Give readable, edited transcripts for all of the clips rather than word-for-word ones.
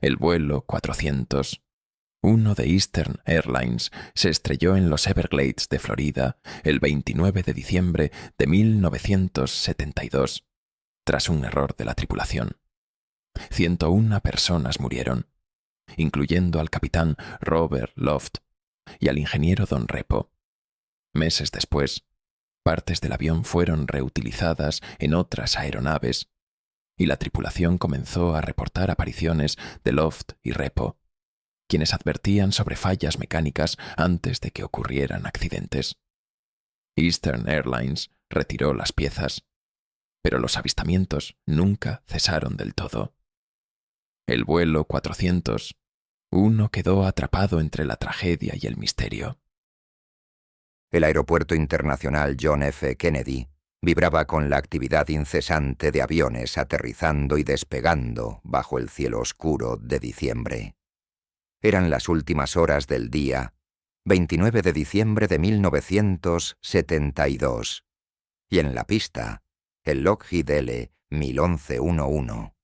El vuelo 401 de Eastern Airlines se estrelló en los Everglades de Florida el 29 de diciembre de 1972, tras un error de la tripulación. 101 personas murieron, incluyendo al capitán Robert Loft y al ingeniero Don Repo. Meses después, partes del avión fueron reutilizadas en otras aeronaves y la tripulación comenzó a reportar apariciones de Loft y Repo, quienes advertían sobre fallas mecánicas antes de que ocurrieran accidentes. Eastern Airlines retiró las piezas, pero los avistamientos nunca cesaron del todo. El vuelo 401 quedó atrapado entre la tragedia y el misterio. El Aeropuerto Internacional John F. Kennedy vibraba con la actividad incesante de aviones aterrizando y despegando bajo el cielo oscuro de diciembre. Eran las últimas horas del día, 29 de diciembre de 1972, y en la pista, el Lockheed L-1011.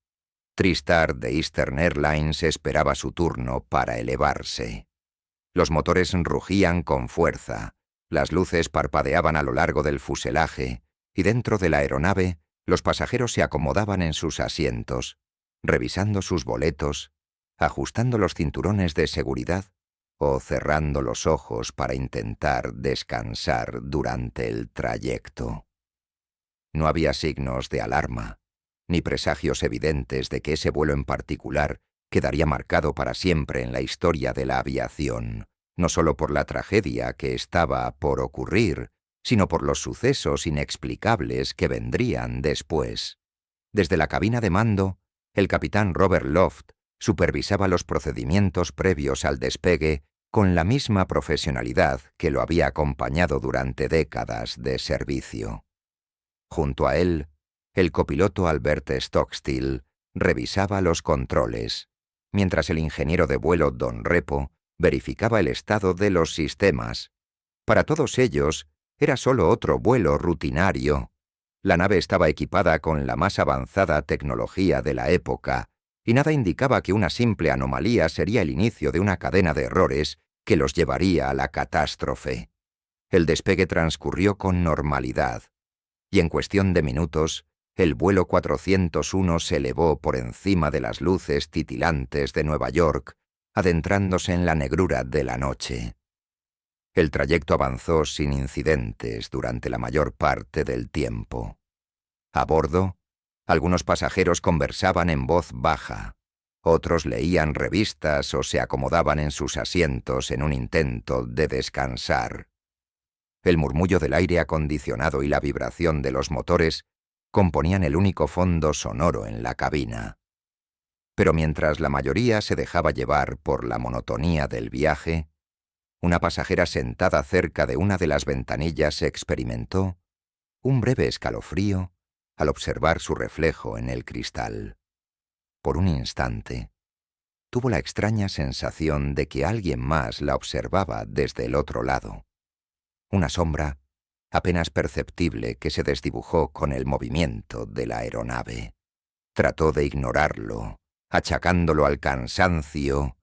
TriStar de Eastern Airlines esperaba su turno para elevarse. Los motores rugían con fuerza, las luces parpadeaban a lo largo del fuselaje, y dentro de la aeronave los pasajeros se acomodaban en sus asientos, revisando sus boletos, ajustando los cinturones de seguridad o cerrando los ojos para intentar descansar durante el trayecto. No había signos de alarma, ni presagios evidentes de que ese vuelo en particular quedaría marcado para siempre en la historia de la aviación, no solo por la tragedia que estaba por ocurrir, sino por los sucesos inexplicables que vendrían después. Desde la cabina de mando, el capitán Robert Loft supervisaba los procedimientos previos al despegue con la misma profesionalidad que lo había acompañado durante décadas de servicio. Junto a él, el copiloto Albert Stockstill revisaba los controles, mientras el ingeniero de vuelo Don Repo verificaba el estado de los sistemas. Para todos ellos, era solo otro vuelo rutinario. La nave estaba equipada con la más avanzada tecnología de la época, y nada indicaba que una simple anomalía sería el inicio de una cadena de errores que los llevaría a la catástrofe. El despegue transcurrió con normalidad, y en cuestión de minutos, el vuelo 401 se elevó por encima de las luces titilantes de Nueva York, adentrándose en la negrura de la noche. El trayecto avanzó sin incidentes durante la mayor parte del tiempo. A bordo, algunos pasajeros conversaban en voz baja, otros leían revistas o se acomodaban en sus asientos en un intento de descansar. El murmullo del aire acondicionado y la vibración de los motores componían el único fondo sonoro en la cabina. Pero mientras la mayoría se dejaba llevar por la monotonía del viaje, una pasajera sentada cerca de una de las ventanillas experimentó un breve escalofrío al observar su reflejo en el cristal. Por un instante, tuvo la extraña sensación de que alguien más la observaba desde el otro lado. Una sombra apenas perceptible que se desdibujó con el movimiento de la aeronave. Trató de ignorarlo, achacándolo al cansancio,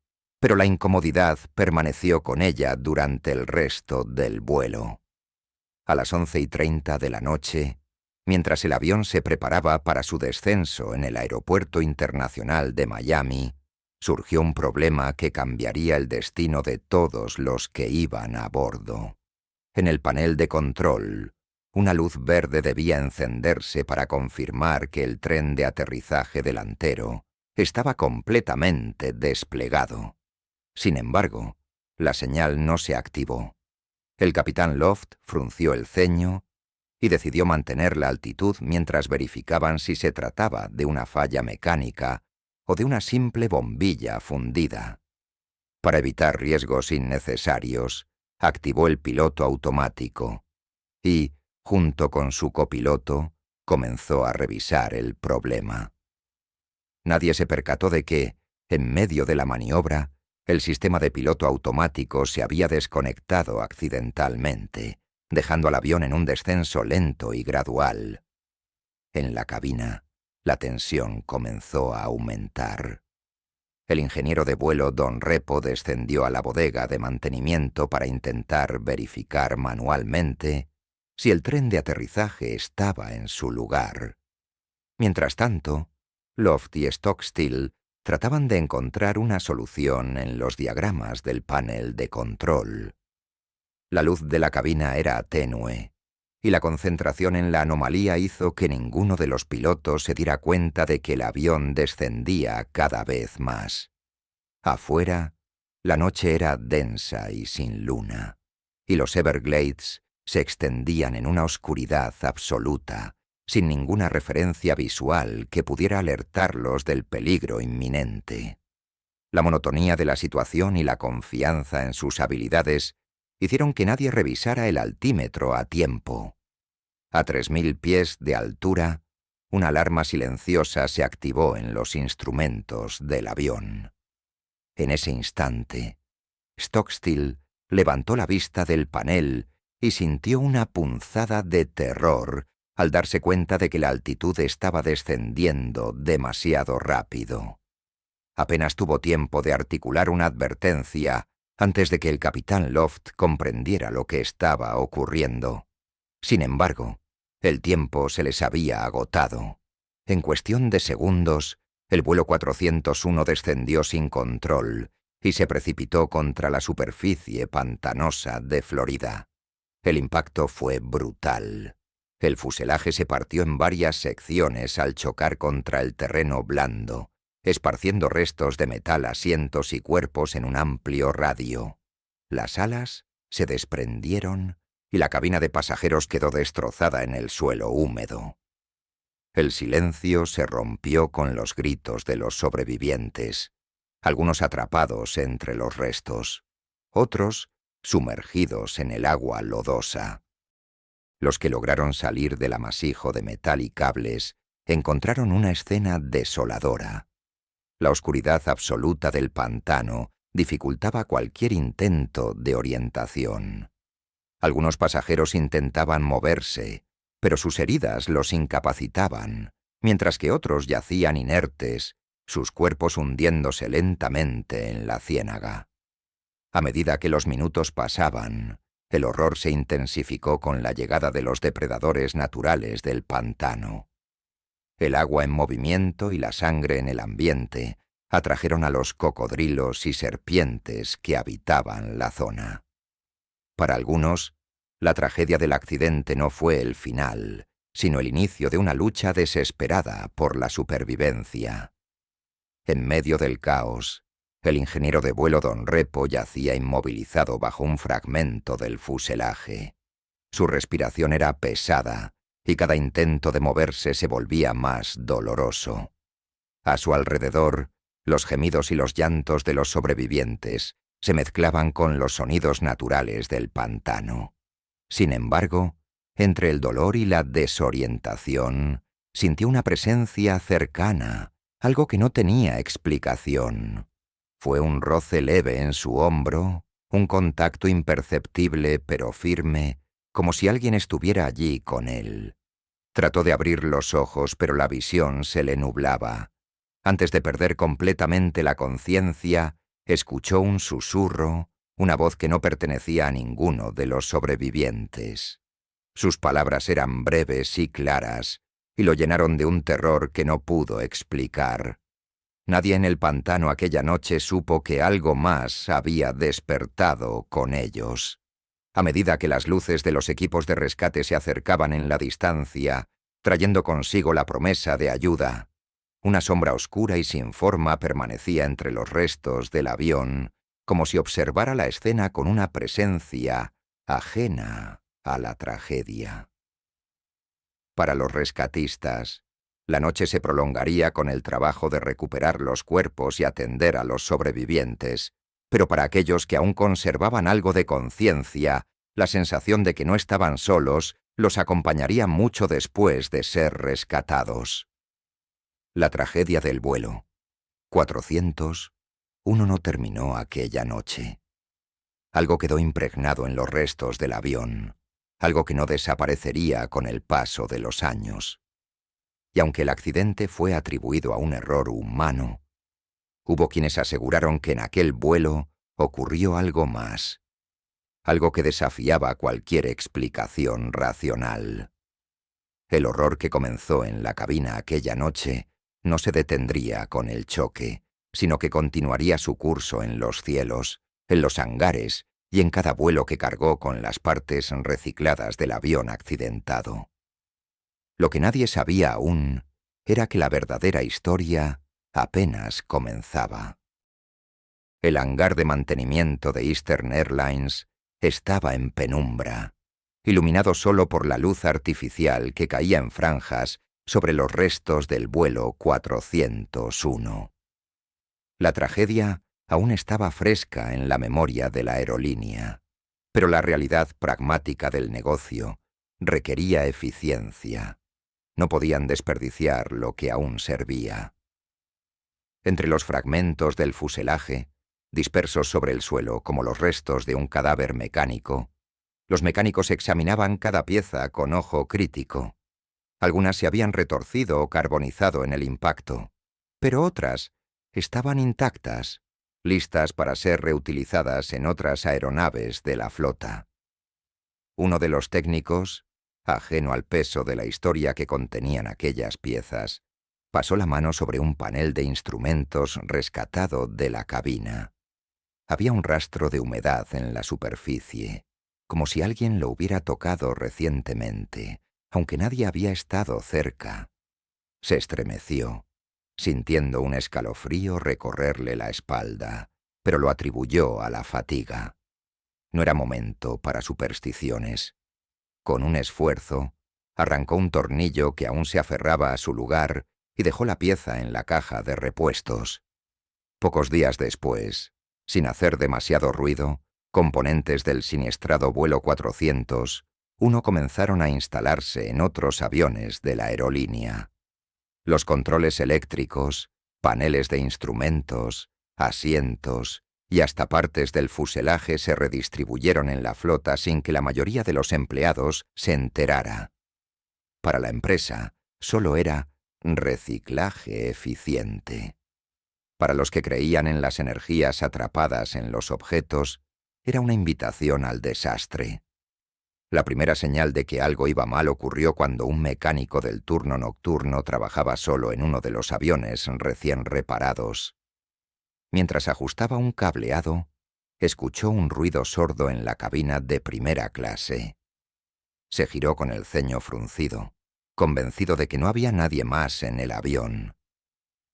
pero la incomodidad permaneció con ella durante el resto del vuelo. A las 11:30 de la noche, mientras el avión se preparaba para su descenso en el Aeropuerto Internacional de Miami, surgió un problema que cambiaría el destino de todos los que iban a bordo. En el panel de control, una luz verde debía encenderse para confirmar que el tren de aterrizaje delantero estaba completamente desplegado. Sin embargo, la señal no se activó. El capitán Loft frunció el ceño y decidió mantener la altitud mientras verificaban si se trataba de una falla mecánica o de una simple bombilla fundida. Para evitar riesgos innecesarios, activó el piloto automático y, junto con su copiloto, comenzó a revisar el problema. Nadie se percató de que, en medio de la maniobra, el sistema de piloto automático se había desconectado accidentalmente, dejando al avión en un descenso lento y gradual. En la cabina, la tensión comenzó a aumentar. El ingeniero de vuelo Don Repo descendió a la bodega de mantenimiento para intentar verificar manualmente si el tren de aterrizaje estaba en su lugar. Mientras tanto, Loft y Stockstill trataban de encontrar una solución en los diagramas del panel de control. La luz de la cabina era tenue, y la concentración en la anomalía hizo que ninguno de los pilotos se diera cuenta de que el avión descendía cada vez más. Afuera, la noche era densa y sin luna, y los Everglades se extendían en una oscuridad absoluta, sin ninguna referencia visual que pudiera alertarlos del peligro inminente. La monotonía de la situación y la confianza en sus habilidades hicieron que nadie revisara el altímetro a tiempo. A 3000 pies de altura, una alarma silenciosa se activó en los instrumentos del avión. En ese instante, Stockstill levantó la vista del panel y sintió una punzada de terror al darse cuenta de que la altitud estaba descendiendo demasiado rápido. Apenas tuvo tiempo de articular una advertencia antes de que el capitán Loft comprendiera lo que estaba ocurriendo. Sin embargo, el tiempo se les había agotado. En cuestión de segundos, el vuelo 401 descendió sin control y se precipitó contra la superficie pantanosa de Florida. El impacto fue brutal. El fuselaje se partió en varias secciones al chocar contra el terreno blando, esparciendo restos de metal, asientos y cuerpos en un amplio radio. Las alas se desprendieron y la cabina de pasajeros quedó destrozada en el suelo húmedo. El silencio se rompió con los gritos de los sobrevivientes, algunos atrapados entre los restos, otros sumergidos en el agua lodosa. Los que lograron salir del amasijo de metal y cables encontraron una escena desoladora. La oscuridad absoluta del pantano dificultaba cualquier intento de orientación. Algunos pasajeros intentaban moverse, pero sus heridas los incapacitaban, mientras que otros yacían inertes, sus cuerpos hundiéndose lentamente en la ciénaga. A medida que los minutos pasaban, el horror se intensificó con la llegada de los depredadores naturales del pantano. El agua en movimiento y la sangre en el ambiente atrajeron a los cocodrilos y serpientes que habitaban la zona. Para algunos, la tragedia del accidente no fue el final, sino el inicio de una lucha desesperada por la supervivencia. En medio del caos, el ingeniero de vuelo Don Repo yacía inmovilizado bajo un fragmento del fuselaje. Su respiración era pesada y cada intento de moverse se volvía más doloroso. A su alrededor, los gemidos y los llantos de los sobrevivientes se mezclaban con los sonidos naturales del pantano. Sin embargo, entre el dolor y la desorientación, sintió una presencia cercana, algo que no tenía explicación. Fue un roce leve en su hombro, un contacto imperceptible pero firme, como si alguien estuviera allí con él. Trató de abrir los ojos, pero la visión se le nublaba. Antes de perder completamente la conciencia, escuchó un susurro, una voz que no pertenecía a ninguno de los sobrevivientes. Sus palabras eran breves y claras, y lo llenaron de un terror que no pudo explicar. Nadie en el pantano aquella noche supo que algo más había despertado con ellos. A medida que las luces de los equipos de rescate se acercaban en la distancia, trayendo consigo la promesa de ayuda, una sombra oscura y sin forma permanecía entre los restos del avión, como si observara la escena con una presencia ajena a la tragedia. Para los rescatistas, la noche se prolongaría con el trabajo de recuperar los cuerpos y atender a los sobrevivientes, pero para aquellos que aún conservaban algo de conciencia, la sensación de que no estaban solos los acompañaría mucho después de ser rescatados. La tragedia del vuelo 401 no terminó aquella noche. Algo quedó impregnado en los restos del avión, algo que no desaparecería con el paso de los años. Y aunque el accidente fue atribuido a un error humano, Hubo quienes aseguraron que en aquel vuelo ocurrió algo más, algo que desafiaba cualquier explicación racional. El horror que comenzó en la cabina aquella noche no se detendría con el choque, sino que continuaría su curso en los cielos, en los hangares y en cada vuelo que cargó con las partes recicladas del avión accidentado. Lo que nadie sabía aún era que la verdadera historia apenas comenzaba. El hangar de mantenimiento de Eastern Airlines estaba en penumbra, iluminado solo por la luz artificial que caía en franjas sobre los restos del vuelo 401. La tragedia aún estaba fresca en la memoria de la aerolínea, pero la realidad pragmática del negocio requería eficiencia. No podían desperdiciar lo que aún servía. Entre los fragmentos del fuselaje, dispersos sobre el suelo como los restos de un cadáver mecánico, los mecánicos examinaban cada pieza con ojo crítico. Algunas se habían retorcido o carbonizado en el impacto, pero otras estaban intactas, listas para ser reutilizadas en otras aeronaves de la flota. Uno de los técnicos, ajeno al peso de la historia que contenían aquellas piezas, pasó la mano sobre un panel de instrumentos rescatado de la cabina. Había un rastro de humedad en la superficie, como si alguien lo hubiera tocado recientemente, aunque nadie había estado cerca. Se estremeció, sintiendo un escalofrío recorrerle la espalda, pero lo atribuyó a la fatiga. No era momento para supersticiones. Con un esfuerzo, arrancó un tornillo que aún se aferraba a su lugar y dejó la pieza en la caja de repuestos. Pocos días después, sin hacer demasiado ruido, componentes del siniestrado vuelo 401 comenzaron a instalarse en otros aviones de la aerolínea. Los controles eléctricos, paneles de instrumentos, asientos y hasta partes del fuselaje se redistribuyeron en la flota sin que la mayoría de los empleados se enterara. Para la empresa, solo era reciclaje eficiente. Para los que creían en las energías atrapadas en los objetos, era una invitación al desastre. La primera señal de que algo iba mal ocurrió cuando un mecánico del turno nocturno trabajaba solo en uno de los aviones recién reparados. Mientras ajustaba un cableado, escuchó un ruido sordo en la cabina de primera clase. Se giró con el ceño fruncido, convencido de que no había nadie más en el avión.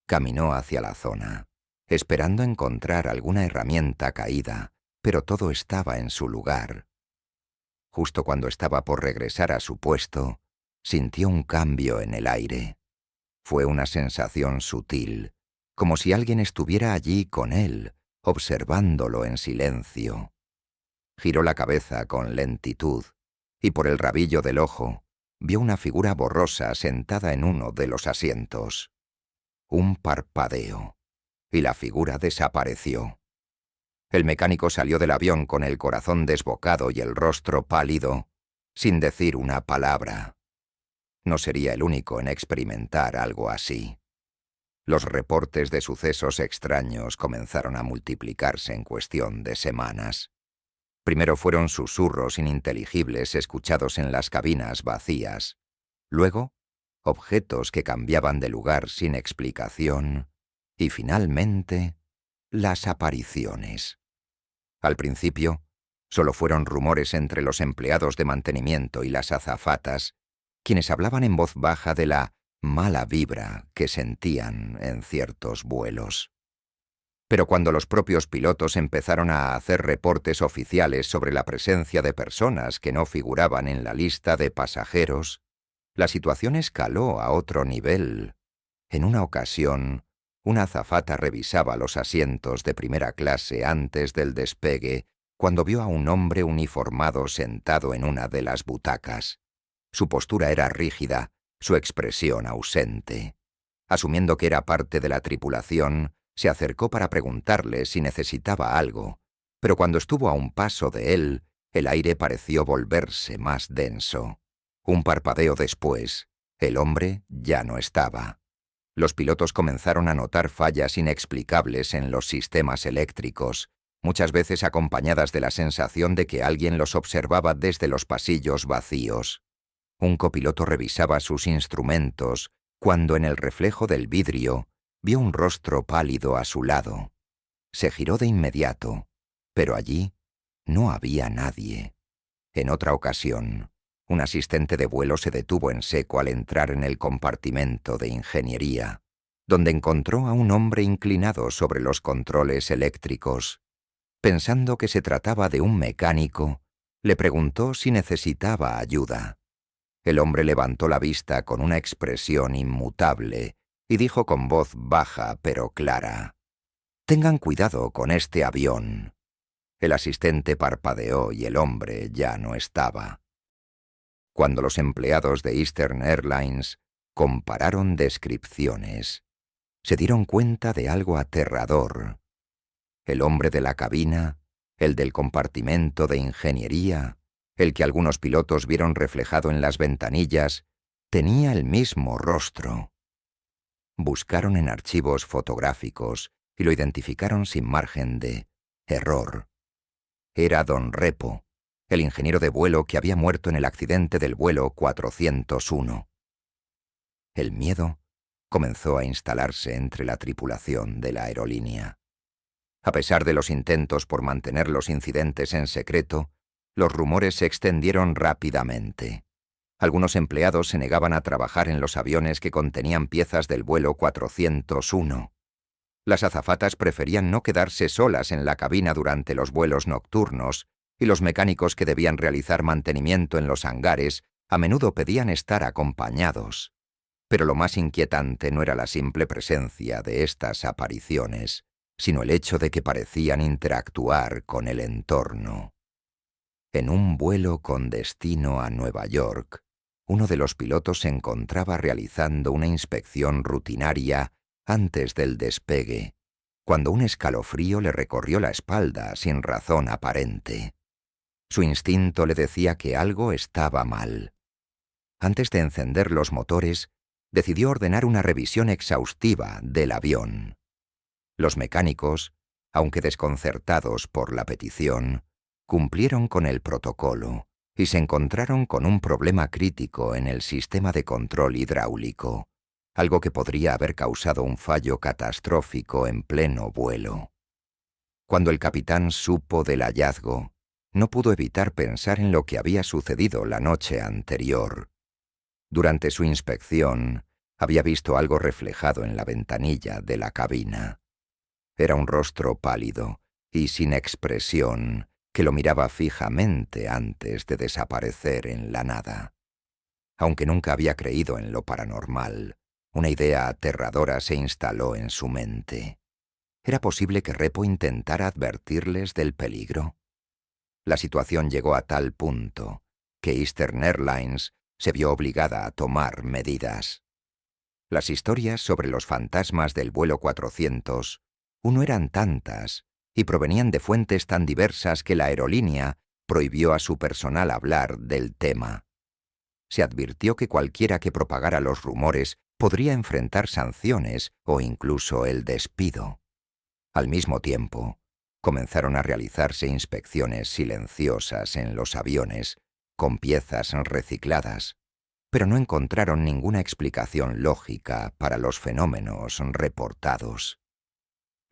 Caminó hacia la zona, esperando encontrar alguna herramienta caída, pero todo estaba en su lugar. Justo cuando estaba por regresar a su puesto, sintió un cambio en el aire. Fue una sensación sutil, como si alguien estuviera allí con él, observándolo en silencio. Giró la cabeza con lentitud, y por el rabillo del ojo, vio una figura borrosa sentada en uno de los asientos. Un parpadeo, y la figura desapareció. El mecánico salió del avión con el corazón desbocado y el rostro pálido, sin decir una palabra. No sería el único en experimentar algo así. Los reportes de sucesos extraños comenzaron a multiplicarse en cuestión de semanas. Primero fueron susurros ininteligibles escuchados en las cabinas vacías. Luego, objetos que cambiaban de lugar sin explicación. Y finalmente, las apariciones. Al principio, solo fueron rumores entre los empleados de mantenimiento y las azafatas, quienes hablaban en voz baja de la mala vibra que sentían en ciertos vuelos. Pero cuando los propios pilotos empezaron a hacer reportes oficiales sobre la presencia de personas que no figuraban en la lista de pasajeros, la situación escaló a otro nivel. En una ocasión, una azafata revisaba los asientos de primera clase antes del despegue cuando vio a un hombre uniformado sentado en una de las butacas. Su postura era rígida, su expresión ausente. Asumiendo que era parte de la tripulación, se acercó para preguntarle si necesitaba algo, pero cuando estuvo a un paso de él, el aire pareció volverse más denso. Un parpadeo después, el hombre ya no estaba. Los pilotos comenzaron a notar fallas inexplicables en los sistemas eléctricos, muchas veces acompañadas de la sensación de que alguien los observaba desde los pasillos vacíos. Un copiloto revisaba sus instrumentos cuando en el reflejo del vidrio vio un rostro pálido a su lado. Se giró de inmediato, pero allí no había nadie. En otra ocasión, un asistente de vuelo se detuvo en seco al entrar en el compartimento de ingeniería, donde encontró a un hombre inclinado sobre los controles eléctricos. Pensando que se trataba de un mecánico, le preguntó si necesitaba ayuda. El hombre levantó la vista con una expresión inmutable y dijo con voz baja pero clara: «Tengan cuidado con este avión». El asistente parpadeó y el hombre ya no estaba. Cuando los empleados de Eastern Airlines compararon descripciones, se dieron cuenta de algo aterrador. El hombre de la cabina, el del compartimento de ingeniería, el que algunos pilotos vieron reflejado en las ventanillas, tenía el mismo rostro. Buscaron en archivos fotográficos y lo identificaron sin margen de error. Era Don Repo, el ingeniero de vuelo que había muerto en el accidente del vuelo 401. El miedo comenzó a instalarse entre la tripulación de la aerolínea. A pesar de los intentos por mantener los incidentes en secreto, los rumores se extendieron rápidamente. Algunos empleados se negaban a trabajar en los aviones que contenían piezas del vuelo 401. Las azafatas preferían no quedarse solas en la cabina durante los vuelos nocturnos, y los mecánicos que debían realizar mantenimiento en los hangares a menudo pedían estar acompañados. Pero lo más inquietante no era la simple presencia de estas apariciones, sino el hecho de que parecían interactuar con el entorno. En un vuelo con destino a Nueva York, uno de los pilotos se encontraba realizando una inspección rutinaria antes del despegue, cuando un escalofrío le recorrió la espalda sin razón aparente. Su instinto le decía que algo estaba mal. Antes de encender los motores, decidió ordenar una revisión exhaustiva del avión. Los mecánicos, aunque desconcertados por la petición, cumplieron con el protocolo y se encontraron con un problema crítico en el sistema de control hidráulico, algo que podría haber causado un fallo catastrófico en pleno vuelo. Cuando el capitán supo del hallazgo, no pudo evitar pensar en lo que había sucedido la noche anterior. Durante su inspección, había visto algo reflejado en la ventanilla de la cabina. Era un rostro pálido y sin expresión que lo miraba fijamente antes de desaparecer en la nada. Aunque nunca había creído en lo paranormal, una idea aterradora se instaló en su mente. ¿Era posible que Repo intentara advertirles del peligro? La situación llegó a tal punto que Eastern Airlines se vio obligada a tomar medidas. Las historias sobre los fantasmas del vuelo 400 no eran tantas y provenían de fuentes tan diversas que la aerolínea prohibió a su personal hablar del tema. Se advirtió que cualquiera que propagara los rumores podría enfrentar sanciones o incluso el despido. Al mismo tiempo, comenzaron a realizarse inspecciones silenciosas en los aviones, con piezas recicladas, pero no encontraron ninguna explicación lógica para los fenómenos reportados.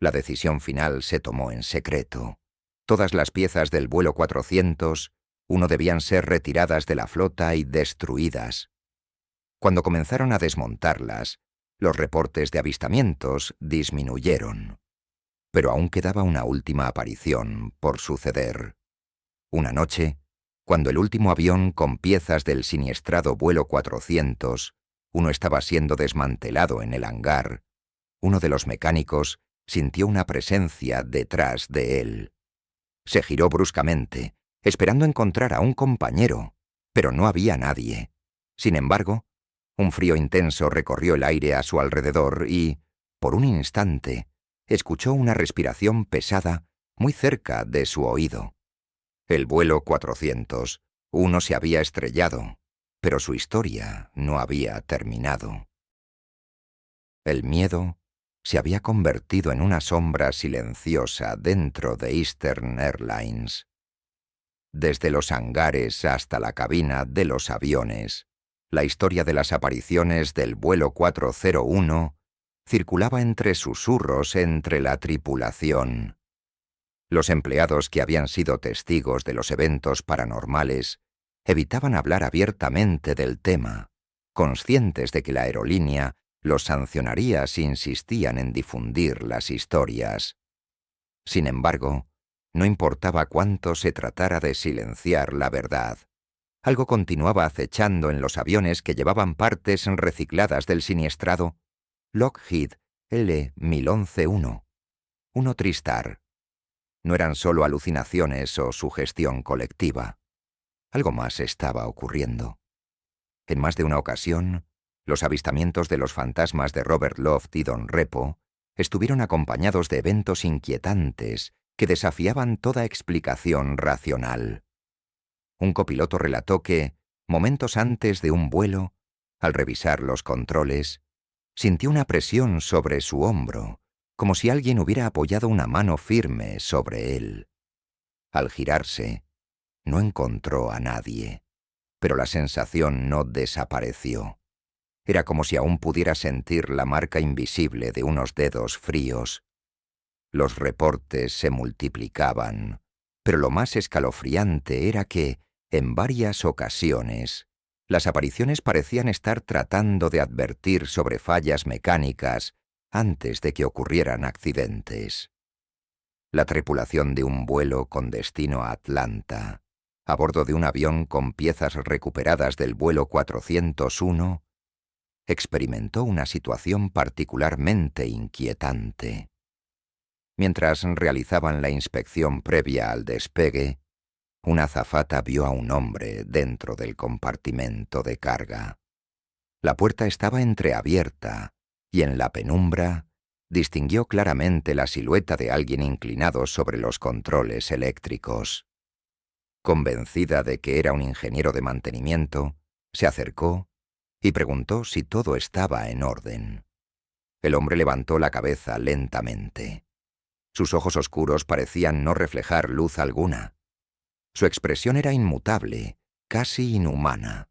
La decisión final se tomó en secreto. Todas las piezas del vuelo 400 debían ser retiradas de la flota y destruidas. Cuando comenzaron a desmontarlas, los reportes de avistamientos disminuyeron. Pero aún quedaba una última aparición por suceder. Una noche, cuando el último avión con piezas del siniestrado vuelo 400 estaba siendo desmantelado en el hangar, uno de los mecánicos sintió una presencia detrás de él. Se giró bruscamente, esperando encontrar a un compañero, pero no había nadie. Sin embargo, un frío intenso recorrió el aire a su alrededor y, por un instante, escuchó una respiración pesada muy cerca de su oído. El vuelo 400 se había estrellado, pero su historia no había terminado. El miedo se había convertido en una sombra silenciosa dentro de Eastern Airlines. Desde los hangares hasta la cabina de los aviones, la historia de las apariciones del vuelo 401 circulaba entre susurros entre la tripulación. Los empleados que habían sido testigos de los eventos paranormales evitaban hablar abiertamente del tema, conscientes de que la aerolínea los sancionaría si insistían en difundir las historias. Sin embargo, no importaba cuánto se tratara de silenciar la verdad. Algo continuaba acechando en los aviones que llevaban partes recicladas del siniestrado Lockheed L-1011-1, uno Tristar. No eran solo alucinaciones o sugestión colectiva. Algo más estaba ocurriendo. En más de una ocasión, los avistamientos de los fantasmas de Robert Loft y Don Repo estuvieron acompañados de eventos inquietantes que desafiaban toda explicación racional. Un copiloto relató que, momentos antes de un vuelo, al revisar los controles, sintió una presión sobre su hombro, como si alguien hubiera apoyado una mano firme sobre él. Al girarse, no encontró a nadie, pero la sensación no desapareció. Era como si aún pudiera sentir la marca invisible de unos dedos fríos. Los reportes se multiplicaban, pero lo más escalofriante era que, en varias ocasiones, las apariciones parecían estar tratando de advertir sobre fallas mecánicas antes de que ocurrieran accidentes. La tripulación de un vuelo con destino a Atlanta, a bordo de un avión con piezas recuperadas del vuelo 401, experimentó una situación particularmente inquietante. Mientras realizaban la inspección previa al despegue, una azafata vio a un hombre dentro del compartimento de carga. La puerta estaba entreabierta y en la penumbra distinguió claramente la silueta de alguien inclinado sobre los controles eléctricos. Convencida de que era un ingeniero de mantenimiento, se acercó y preguntó si todo estaba en orden. El hombre levantó la cabeza lentamente. Sus ojos oscuros parecían no reflejar luz alguna. Su expresión era inmutable, casi inhumana.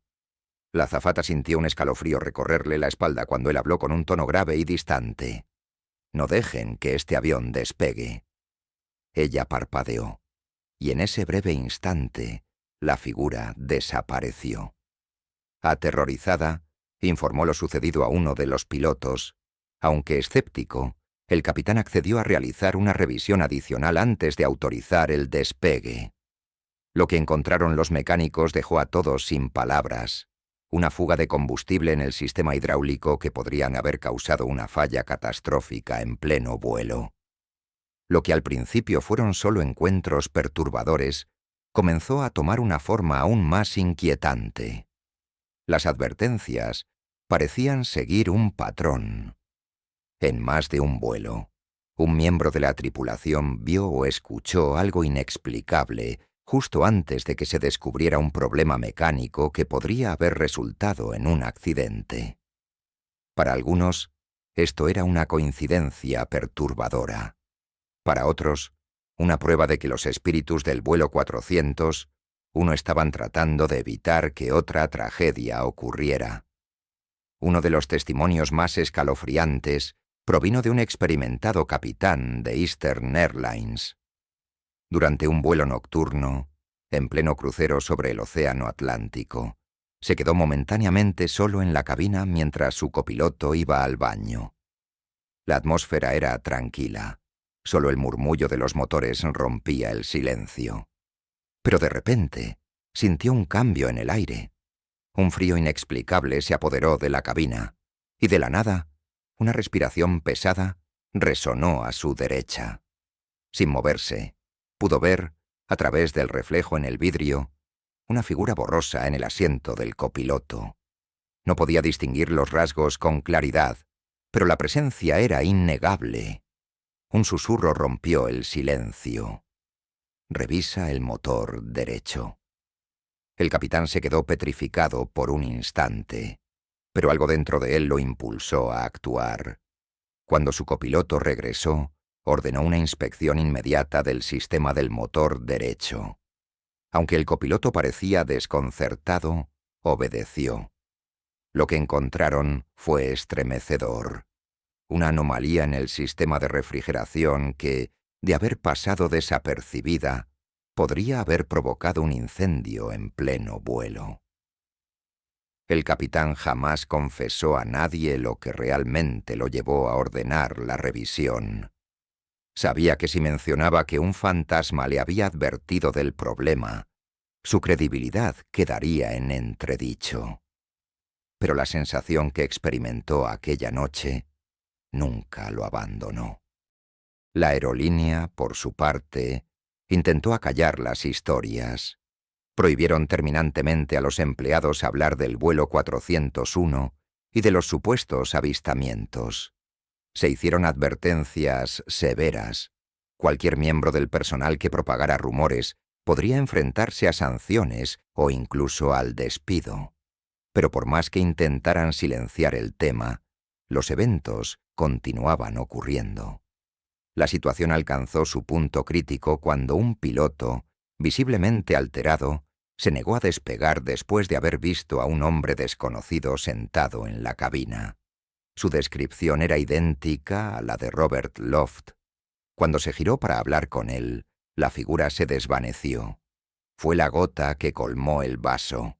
La azafata sintió un escalofrío recorrerle la espalda cuando él habló con un tono grave y distante. «No dejen que este avión despegue». Ella parpadeó, y en ese breve instante, la figura desapareció. Aterrorizada, informó lo sucedido a uno de los pilotos. Aunque escéptico, el capitán accedió a realizar una revisión adicional antes de autorizar el despegue. Lo que encontraron los mecánicos dejó a todos sin palabras. Una fuga de combustible en el sistema hidráulico que podrían haber causado una falla catastrófica en pleno vuelo. Lo que al principio fueron solo encuentros perturbadores, comenzó a tomar una forma aún más inquietante. Las advertencias parecían seguir un patrón. En más de un vuelo, un miembro de la tripulación vio o escuchó algo inexplicable justo antes de que se descubriera un problema mecánico que podría haber resultado en un accidente. Para algunos, esto era una coincidencia perturbadora. Para otros, una prueba de que los espíritus del vuelo 401 estaban tratando de evitar que otra tragedia ocurriera. Uno de los testimonios más escalofriantes provino de un experimentado capitán de Eastern Airlines. Durante un vuelo nocturno, en pleno crucero sobre el océano Atlántico, se quedó momentáneamente solo en la cabina mientras su copiloto iba al baño. La atmósfera era tranquila, solo el murmullo de los motores rompía el silencio. Pero de repente, sintió un cambio en el aire. Un frío inexplicable se apoderó de la cabina, y de la nada, una respiración pesada resonó a su derecha. Sin moverse, pudo ver, a través del reflejo en el vidrio, una figura borrosa en el asiento del copiloto. No podía distinguir los rasgos con claridad, pero la presencia era innegable. Un susurro rompió el silencio. «Revisa el motor derecho». El capitán se quedó petrificado por un instante, pero algo dentro de él lo impulsó a actuar. Cuando su copiloto regresó, ordenó una inspección inmediata del sistema del motor derecho. Aunque el copiloto parecía desconcertado, obedeció. Lo que encontraron fue estremecedor. Una anomalía en el sistema de refrigeración que, de haber pasado desapercibida, podría haber provocado un incendio en pleno vuelo. El capitán jamás confesó a nadie lo que realmente lo llevó a ordenar la revisión. Sabía que si mencionaba que un fantasma le había advertido del problema, su credibilidad quedaría en entredicho. Pero la sensación que experimentó aquella noche nunca lo abandonó. La aerolínea, por su parte, intentó acallar las historias. Prohibieron terminantemente a los empleados hablar del vuelo 401 y de los supuestos avistamientos. Se hicieron advertencias severas. Cualquier miembro del personal que propagara rumores podría enfrentarse a sanciones o incluso al despido. Pero por más que intentaran silenciar el tema, los eventos continuaban ocurriendo. La situación alcanzó su punto crítico cuando un piloto, visiblemente alterado, se negó a despegar después de haber visto a un hombre desconocido sentado en la cabina. Su descripción era idéntica a la de Robert Loft. Cuando se giró para hablar con él, la figura se desvaneció. Fue la gota que colmó el vaso.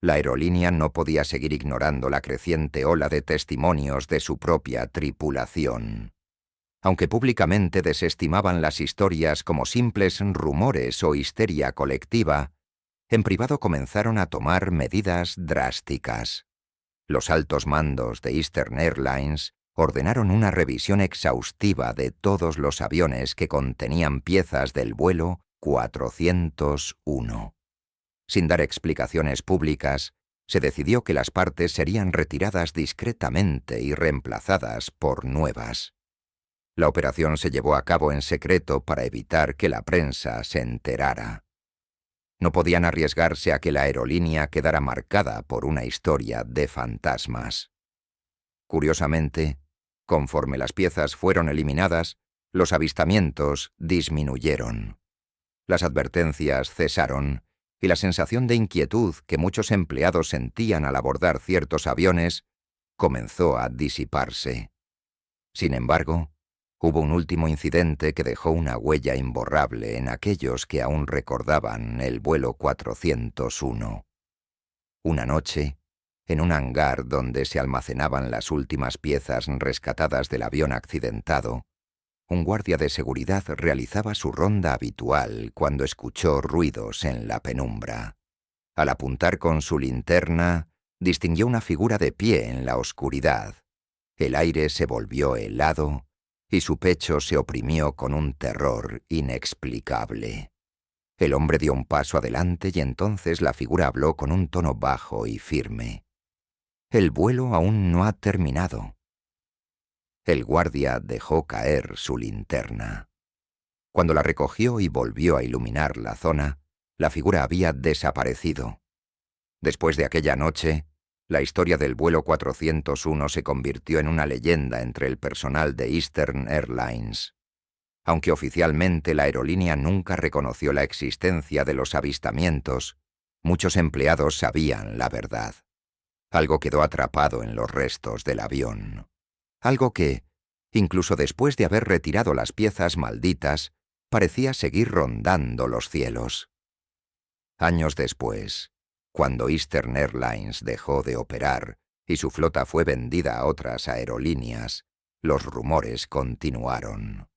La aerolínea no podía seguir ignorando la creciente ola de testimonios de su propia tripulación. Aunque públicamente desestimaban las historias como simples rumores o histeria colectiva, en privado comenzaron a tomar medidas drásticas. Los altos mandos de Eastern Airlines ordenaron una revisión exhaustiva de todos los aviones que contenían piezas del vuelo 401. Sin dar explicaciones públicas, se decidió que las partes serían retiradas discretamente y reemplazadas por nuevas. La operación se llevó a cabo en secreto para evitar que la prensa se enterara. No podían arriesgarse a que la aerolínea quedara marcada por una historia de fantasmas. Curiosamente, conforme las piezas fueron eliminadas, los avistamientos disminuyeron. Las advertencias cesaron y la sensación de inquietud que muchos empleados sentían al abordar ciertos aviones comenzó a disiparse. Sin embargo, hubo un último incidente que dejó una huella imborrable en aquellos que aún recordaban el vuelo 401. Una noche, en un hangar donde se almacenaban las últimas piezas rescatadas del avión accidentado, un guardia de seguridad realizaba su ronda habitual cuando escuchó ruidos en la penumbra. Al apuntar con su linterna, distinguió una figura de pie en la oscuridad. El aire se volvió helado y su pecho se oprimió con un terror inexplicable. El hombre dio un paso adelante y entonces la figura habló con un tono bajo y firme. «El vuelo aún no ha terminado». El guardia dejó caer su linterna. Cuando la recogió y volvió a iluminar la zona, la figura había desaparecido. Después de aquella noche, la historia del vuelo 401 se convirtió en una leyenda entre el personal de Eastern Airlines. Aunque oficialmente la aerolínea nunca reconoció la existencia de los avistamientos, muchos empleados sabían la verdad. Algo quedó atrapado en los restos del avión. Algo que, incluso después de haber retirado las piezas malditas, parecía seguir rondando los cielos. Años después, cuando Eastern Airlines dejó de operar y su flota fue vendida a otras aerolíneas, los rumores continuaron.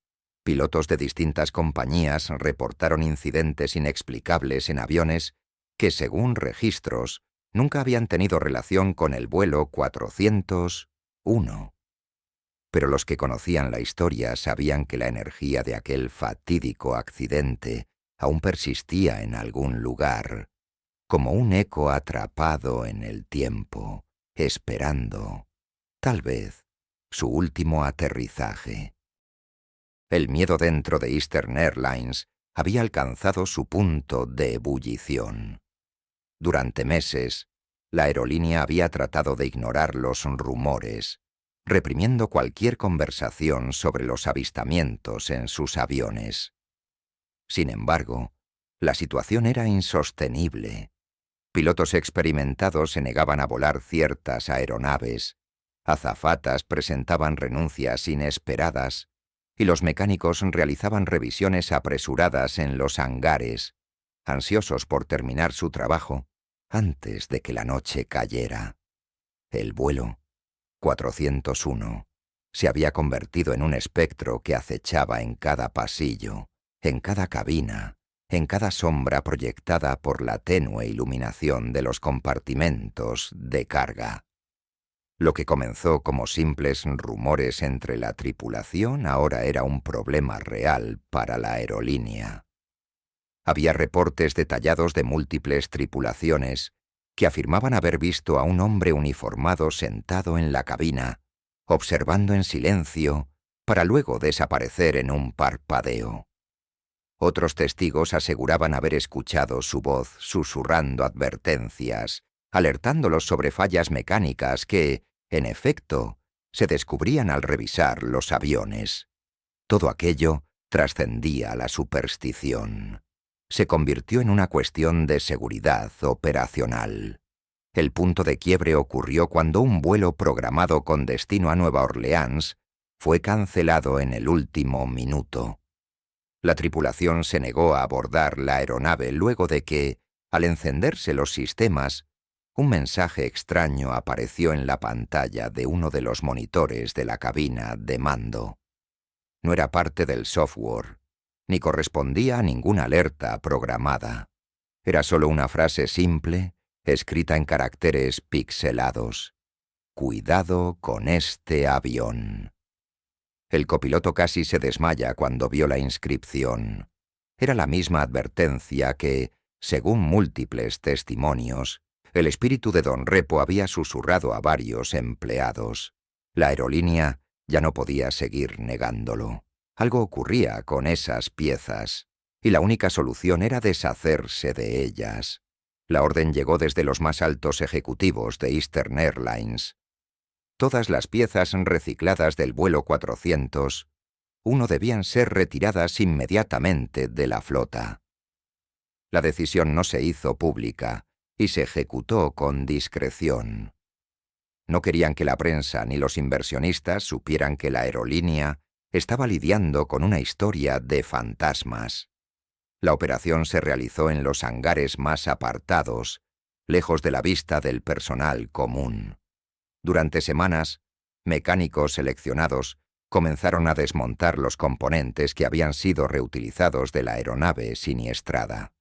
Pilotos de distintas compañías reportaron incidentes inexplicables en aviones que, según registros, nunca habían tenido relación con el vuelo 401. Pero los que conocían la historia sabían que la energía de aquel fatídico accidente aún persistía en algún lugar, como un eco atrapado en el tiempo, esperando, tal vez, su último aterrizaje. El miedo dentro de Eastern Airlines había alcanzado su punto de ebullición. Durante meses, la aerolínea había tratado de ignorar los rumores, reprimiendo cualquier conversación sobre los avistamientos en sus aviones. Sin embargo, la situación era insostenible. Pilotos experimentados se negaban a volar ciertas aeronaves, azafatas presentaban renuncias inesperadas, y los mecánicos realizaban revisiones apresuradas en los hangares, ansiosos por terminar su trabajo antes de que la noche cayera. El vuelo 401 se había convertido en un espectro que acechaba en cada pasillo, en cada cabina, en cada sombra proyectada por la tenue iluminación de los compartimentos de carga. Lo que comenzó como simples rumores entre la tripulación ahora era un problema real para la aerolínea. Había reportes detallados de múltiples tripulaciones que afirmaban haber visto a un hombre uniformado sentado en la cabina, observando en silencio para luego desaparecer en un parpadeo. Otros testigos aseguraban haber escuchado su voz susurrando advertencias, alertándolos sobre fallas mecánicas que, en efecto, se descubrían al revisar los aviones. Todo aquello trascendía la superstición. Se convirtió en una cuestión de seguridad operacional. El punto de quiebre ocurrió cuando un vuelo programado con destino a Nueva Orleans fue cancelado en el último minuto. La tripulación se negó a abordar la aeronave luego de que, al encenderse los sistemas, un mensaje extraño apareció en la pantalla de uno de los monitores de la cabina de mando. No era parte del software, ni correspondía a ninguna alerta programada. Era solo una frase simple, escrita en caracteres pixelados. «Cuidado con este avión». El copiloto casi se desmaya cuando vio la inscripción. Era la misma advertencia que, según múltiples testimonios, el espíritu de Don Repo había susurrado a varios empleados. La aerolínea ya no podía seguir negándolo. Algo ocurría con esas piezas, y la única solución era deshacerse de ellas. La orden llegó desde los más altos ejecutivos de Eastern Airlines. Todas las piezas recicladas del vuelo 401 debían ser retiradas inmediatamente de la flota. La decisión no se hizo pública y se ejecutó con discreción. No querían que la prensa ni los inversionistas supieran que la aerolínea estaba lidiando con una historia de fantasmas. La operación se realizó en los hangares más apartados, lejos de la vista del personal común. Durante semanas, mecánicos seleccionados comenzaron a desmontar los componentes que habían sido reutilizados de la aeronave siniestrada.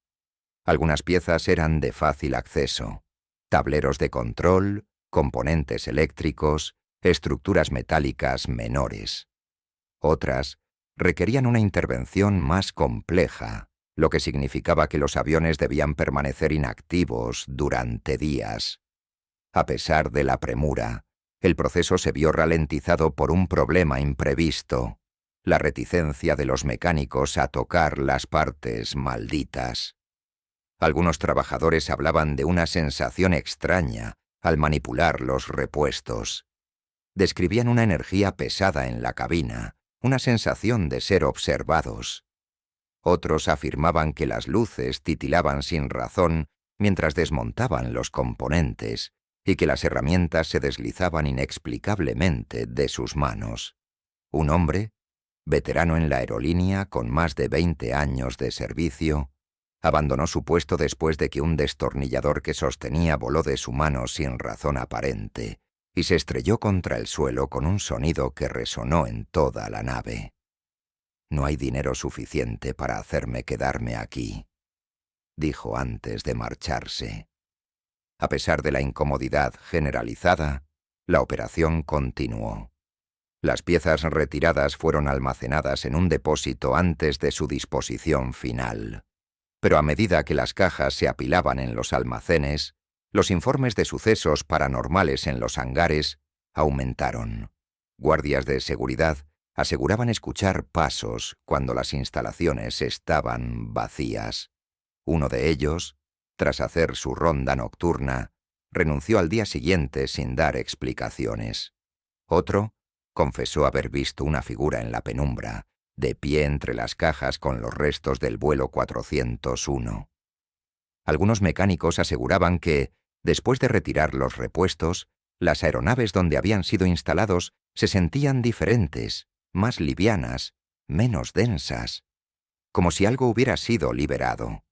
Algunas piezas eran de fácil acceso: tableros de control, componentes eléctricos, estructuras metálicas menores. Otras requerían una intervención más compleja, lo que significaba que los aviones debían permanecer inactivos durante días. A pesar de la premura, el proceso se vio ralentizado por un problema imprevisto: la reticencia de los mecánicos a tocar las partes malditas. Algunos trabajadores hablaban de una sensación extraña al manipular los repuestos. Describían una energía pesada en la cabina, una sensación de ser observados. Otros afirmaban que las luces titilaban sin razón mientras desmontaban los componentes y que las herramientas se deslizaban inexplicablemente de sus manos. Un hombre, veterano en la aerolínea con más de 20 años de servicio, abandonó su puesto después de que un destornillador que sostenía voló de su mano sin razón aparente y se estrelló contra el suelo con un sonido que resonó en toda la nave. «No hay dinero suficiente para hacerme quedarme aquí», dijo antes de marcharse. A pesar de la incomodidad generalizada, la operación continuó. Las piezas retiradas fueron almacenadas en un depósito antes de su disposición final. Pero a medida que las cajas se apilaban en los almacenes, los informes de sucesos paranormales en los hangares aumentaron. Guardias de seguridad aseguraban escuchar pasos cuando las instalaciones estaban vacías. Uno de ellos, tras hacer su ronda nocturna, renunció al día siguiente sin dar explicaciones. Otro confesó haber visto una figura en la penumbra, de pie entre las cajas con los restos del vuelo 401. Algunos mecánicos aseguraban que, después de retirar los repuestos, las aeronaves donde habían sido instalados se sentían diferentes, más livianas, menos densas, como si algo hubiera sido liberado.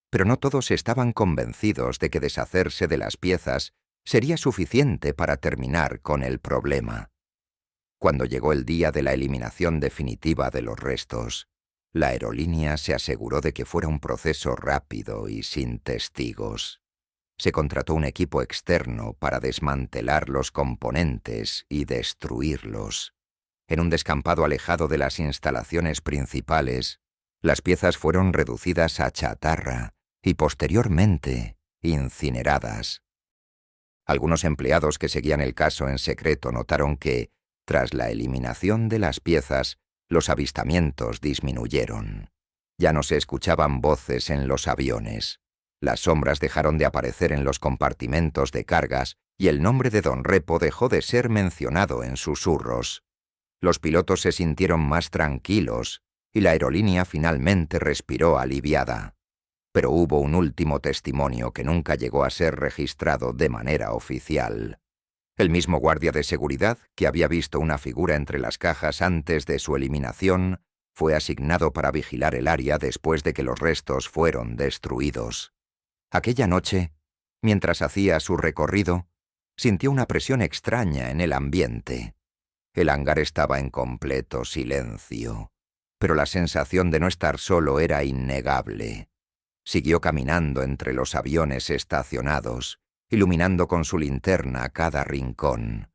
Pero no todos estaban convencidos de que deshacerse de las piezas sería suficiente para terminar con el problema. Cuando llegó el día de la eliminación definitiva de los restos, la aerolínea se aseguró de que fuera un proceso rápido y sin testigos. Se contrató un equipo externo para desmantelar los componentes y destruirlos. En un descampado alejado de las instalaciones principales, las piezas fueron reducidas a chatarra y posteriormente incineradas. Algunos empleados que seguían el caso en secreto notaron que, tras la eliminación de las piezas, los avistamientos disminuyeron. Ya no se escuchaban voces en los aviones. Las sombras dejaron de aparecer en los compartimentos de cargas y el nombre de Don Repo dejó de ser mencionado en susurros. Los pilotos se sintieron más tranquilos y la aerolínea finalmente respiró aliviada. Pero hubo un último testimonio que nunca llegó a ser registrado de manera oficial. El mismo guardia de seguridad, que había visto una figura entre las cajas antes de su eliminación, fue asignado para vigilar el área después de que los restos fueron destruidos. Aquella noche, mientras hacía su recorrido, sintió una presión extraña en el ambiente. El hangar estaba en completo silencio, pero la sensación de no estar solo era innegable. Siguió caminando entre los aviones estacionados, iluminando con su linterna cada rincón.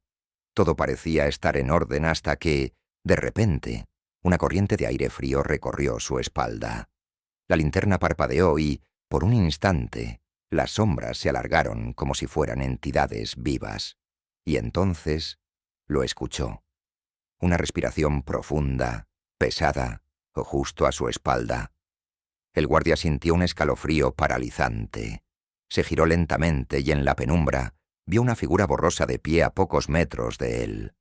Todo parecía estar en orden hasta que, de repente, una corriente de aire frío recorrió su espalda. La linterna parpadeó y, por un instante, las sombras se alargaron como si fueran entidades vivas. Y entonces lo escuchó. Una respiración profunda, pesada, justo a su espalda. El guardia sintió un escalofrío paralizante. Se giró lentamente y en la penumbra vio una figura borrosa de pie a pocos metros de él.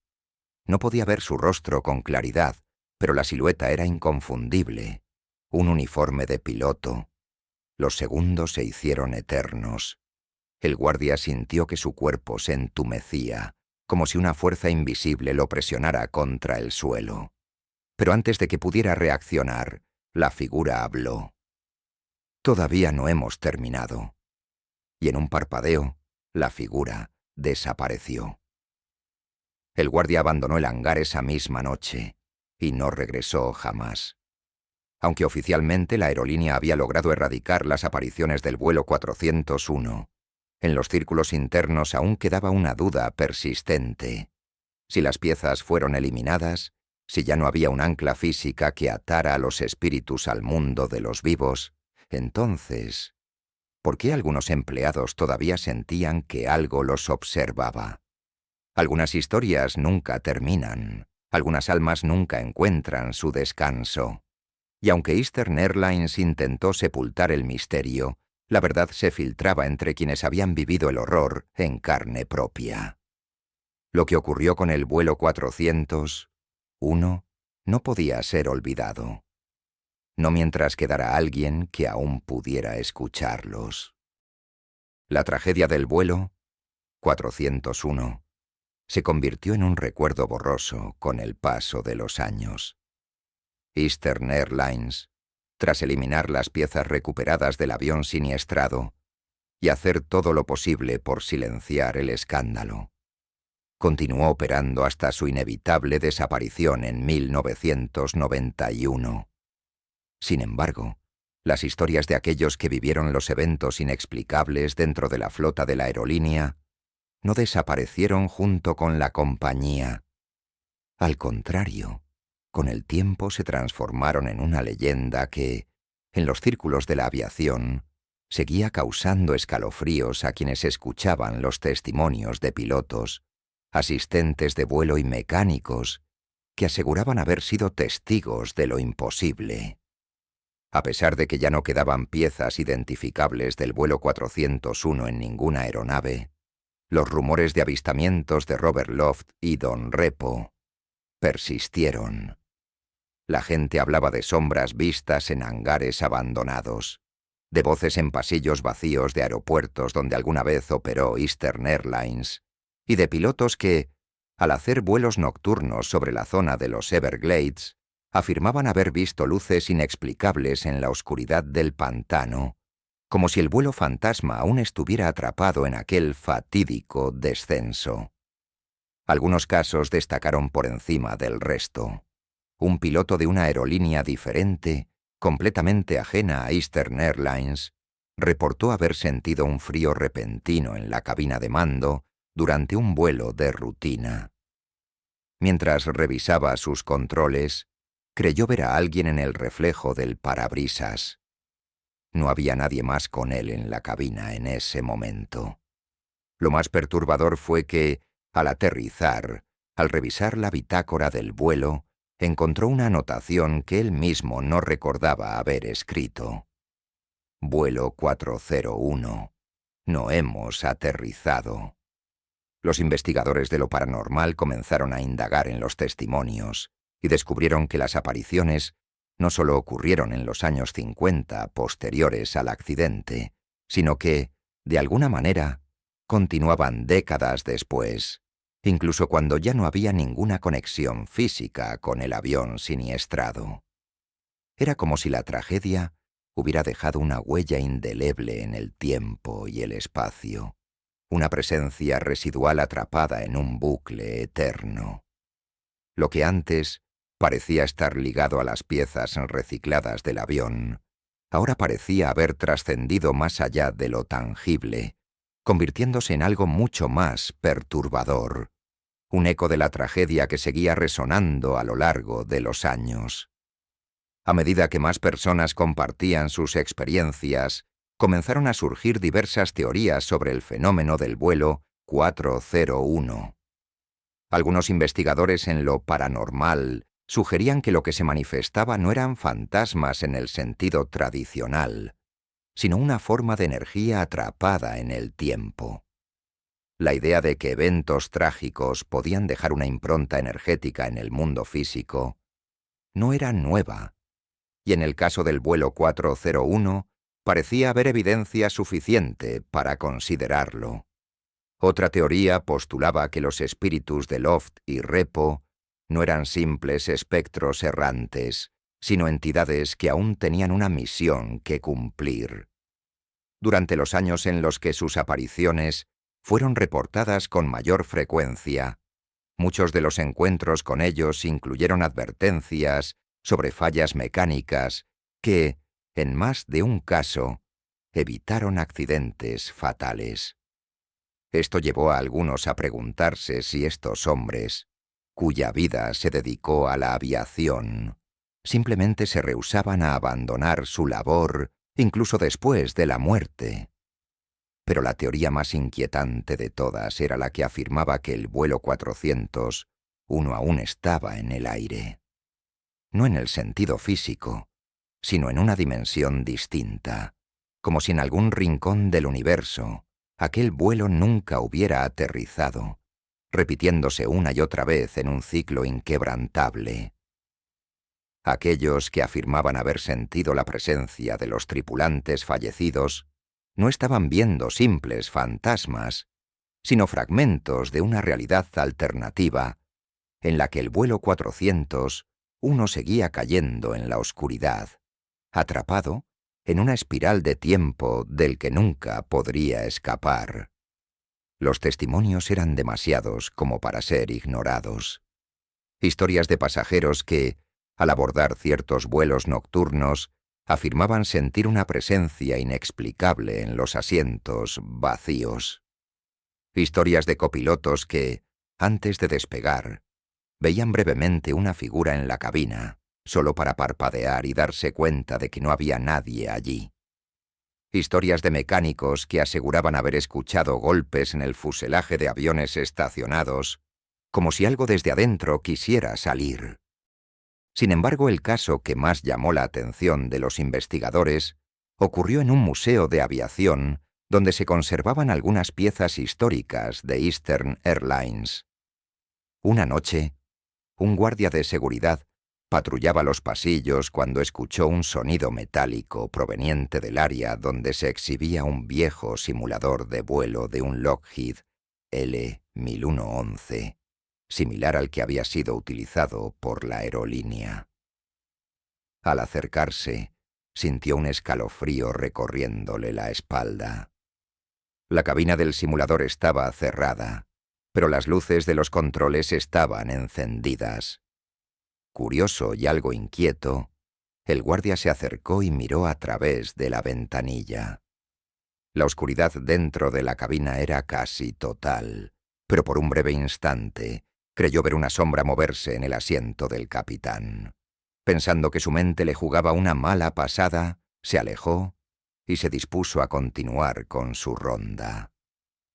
No podía ver su rostro con claridad, pero la silueta era inconfundible. Un uniforme de piloto. Los segundos se hicieron eternos. El guardia sintió que su cuerpo se entumecía, como si una fuerza invisible lo presionara contra el suelo. Pero antes de que pudiera reaccionar, la figura habló. «Todavía no hemos terminado». Y en un parpadeo, la figura desapareció. El guardia abandonó el hangar esa misma noche y no regresó jamás. Aunque oficialmente la aerolínea había logrado erradicar las apariciones del vuelo 401, en los círculos internos aún quedaba una duda persistente. Si las piezas fueron eliminadas, si ya no había un ancla física que atara a los espíritus al mundo de los vivos, entonces, ¿por qué algunos empleados todavía sentían que algo los observaba? Algunas historias nunca terminan, algunas almas nunca encuentran su descanso. Y aunque Eastern Airlines intentó sepultar el misterio, la verdad se filtraba entre quienes habían vivido el horror en carne propia. Lo que ocurrió con el vuelo 401 no podía ser olvidado. No mientras quedara alguien que aún pudiera escucharlos. La tragedia del vuelo 401 se convirtió en un recuerdo borroso con el paso de los años. Eastern Airlines, tras eliminar las piezas recuperadas del avión siniestrado y hacer todo lo posible por silenciar el escándalo, continuó operando hasta su inevitable desaparición en 1991. Sin embargo, las historias de aquellos que vivieron los eventos inexplicables dentro de la flota de la aerolínea no desaparecieron junto con la compañía. Al contrario, con el tiempo se transformaron en una leyenda que, en los círculos de la aviación, seguía causando escalofríos a quienes escuchaban los testimonios de pilotos, asistentes de vuelo y mecánicos que aseguraban haber sido testigos de lo imposible. A pesar de que ya no quedaban piezas identificables del vuelo 401 en ninguna aeronave, Los rumores de avistamientos de Robert Loft y Don Repo persistieron. La gente hablaba de sombras vistas en hangares abandonados, de voces en pasillos vacíos de aeropuertos donde alguna vez operó Eastern Airlines, y de pilotos que, al hacer vuelos nocturnos sobre la zona de los Everglades, afirmaban haber visto luces inexplicables en la oscuridad del pantano, como si el vuelo fantasma aún estuviera atrapado en aquel fatídico descenso. Algunos casos destacaron por encima del resto. Un piloto de una aerolínea diferente, completamente ajena a Eastern Airlines, reportó haber sentido un frío repentino en la cabina de mando durante un vuelo de rutina. Mientras revisaba sus controles, creyó ver a alguien en el reflejo del parabrisas. No había nadie más con él en la cabina en ese momento. Lo más perturbador fue que, al aterrizar, al revisar la bitácora del vuelo, encontró una anotación que él mismo no recordaba haber escrito. Vuelo 401. No hemos aterrizado. Los investigadores de lo paranormal comenzaron a indagar en los testimonios y descubrieron que las apariciones no solo ocurrieron en los años 50 posteriores al accidente, sino que, de alguna manera, continuaban décadas después, incluso cuando ya no había ninguna conexión física con el avión siniestrado. Era como si la tragedia hubiera dejado una huella indeleble en el tiempo y el espacio, una presencia residual atrapada en un bucle eterno. Lo que antes parecía estar ligado a las piezas recicladas del avión, ahora parecía haber trascendido más allá de lo tangible, convirtiéndose en algo mucho más perturbador, un eco de la tragedia que seguía resonando a lo largo de los años. A medida que más personas compartían sus experiencias, comenzaron a surgir diversas teorías sobre el fenómeno del vuelo 401. Algunos investigadores en lo paranormal sugerían que lo que se manifestaba no eran fantasmas en el sentido tradicional, sino una forma de energía atrapada en el tiempo. La idea de que eventos trágicos podían dejar una impronta energética en el mundo físico no era nueva, y en el caso del vuelo 401 parecía haber evidencia suficiente para considerarlo. Otra teoría postulaba que los espíritus de Loft y Repo no eran simples espectros errantes, sino entidades que aún tenían una misión que cumplir. Durante los años en los que sus apariciones fueron reportadas con mayor frecuencia, muchos de los encuentros con ellos incluyeron advertencias sobre fallas mecánicas que, en más de un caso, evitaron accidentes fatales. Esto llevó a algunos a preguntarse si estos hombres, cuya vida se dedicó a la aviación, simplemente se rehusaban a abandonar su labor incluso después de la muerte. Pero la teoría más inquietante de todas era la que afirmaba que el vuelo 401 aún estaba en el aire. No en el sentido físico, sino en una dimensión distinta, como si en algún rincón del universo aquel vuelo nunca hubiera aterrizado, repitiéndose una y otra vez en un ciclo inquebrantable. Aquellos que afirmaban haber sentido la presencia de los tripulantes fallecidos no estaban viendo simples fantasmas, sino fragmentos de una realidad alternativa en la que el vuelo 401 seguía cayendo en la oscuridad, atrapado en una espiral de tiempo del que nunca podría escapar. Los testimonios eran demasiados como para ser ignorados. Historias de pasajeros que, al abordar ciertos vuelos nocturnos, afirmaban sentir una presencia inexplicable en los asientos vacíos. Historias de copilotos que, antes de despegar, veían brevemente una figura en la cabina, solo para parpadear y darse cuenta de que no había nadie allí. Historias de mecánicos que aseguraban haber escuchado golpes en el fuselaje de aviones estacionados, como si algo desde adentro quisiera salir. Sin embargo, el caso que más llamó la atención de los investigadores ocurrió en un museo de aviación donde se conservaban algunas piezas históricas de Eastern Airlines. Una noche, un guardia de seguridad patrullaba los pasillos cuando escuchó un sonido metálico proveniente del área donde se exhibía un viejo simulador de vuelo de un Lockheed L-1111, similar al que había sido utilizado por la aerolínea. Al acercarse, sintió un escalofrío recorriéndole la espalda. La cabina del simulador estaba cerrada, pero las luces de los controles estaban encendidas. Curioso y algo inquieto, el guardia se acercó y miró a través de la ventanilla. La oscuridad dentro de la cabina era casi total, pero por un breve instante creyó ver una sombra moverse en el asiento del capitán. Pensando que su mente le jugaba una mala pasada, se alejó y se dispuso a continuar con su ronda.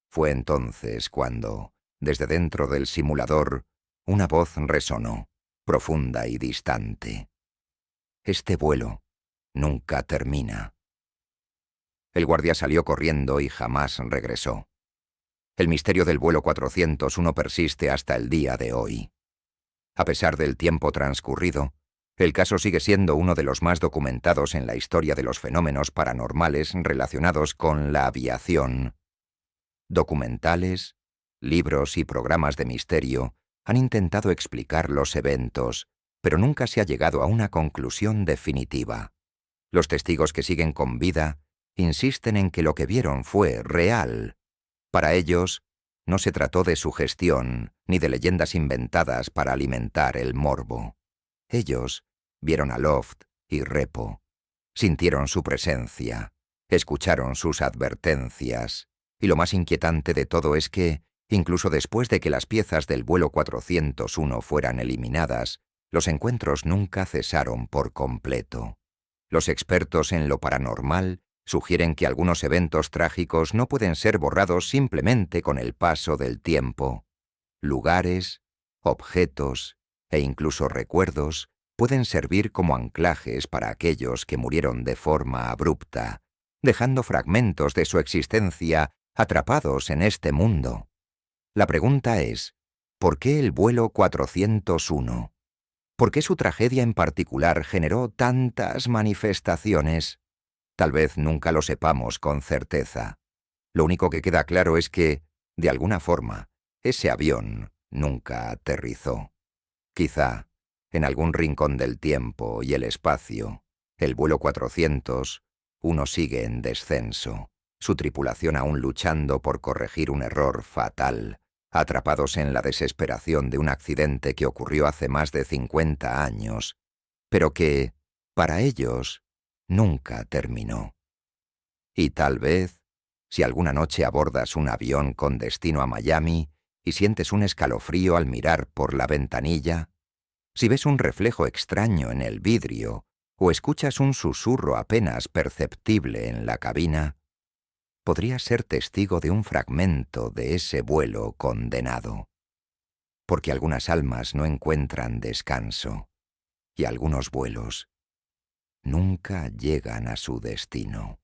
Fue entonces cuando, desde dentro del simulador, una voz resonó, profunda y distante. Este vuelo nunca termina. El guardia salió corriendo y jamás regresó. El misterio del vuelo 401 persiste hasta el día de hoy. A pesar del tiempo transcurrido, el caso sigue siendo uno de los más documentados en la historia de los fenómenos paranormales relacionados con la aviación. Documentales, libros y programas de misterio han intentado explicar los eventos, pero nunca se ha llegado a una conclusión definitiva. Los testigos que siguen con vida insisten en que lo que vieron fue real. Para ellos, no se trató de sugestión ni de leyendas inventadas para alimentar el morbo. Ellos vieron a Loft y Repo, sintieron su presencia, escucharon sus advertencias, y lo más inquietante de todo es que, incluso después de que las piezas del vuelo 401 fueran eliminadas, los encuentros nunca cesaron por completo. Los expertos en lo paranormal sugieren que algunos eventos trágicos no pueden ser borrados simplemente con el paso del tiempo. Lugares, objetos e incluso recuerdos pueden servir como anclajes para aquellos que murieron de forma abrupta, dejando fragmentos de su existencia atrapados en este mundo. La pregunta es, ¿por qué el vuelo 401? ¿Por qué su tragedia en particular generó tantas manifestaciones? Tal vez nunca lo sepamos con certeza. Lo único que queda claro es que, de alguna forma, ese avión nunca aterrizó. Quizá, en algún rincón del tiempo y el espacio, el vuelo 401 sigue en descenso, su tripulación aún luchando por corregir un error fatal, atrapados en la desesperación de un accidente que ocurrió hace más de 50 años, pero que, para ellos, nunca terminó. Y tal vez, si alguna noche abordas un avión con destino a Miami y sientes un escalofrío al mirar por la ventanilla, si ves un reflejo extraño en el vidrio o escuchas un susurro apenas perceptible en la cabina, podrías ser testigo de un fragmento de ese vuelo condenado. Porque algunas almas no encuentran descanso y algunos vuelos nunca llegan a su destino.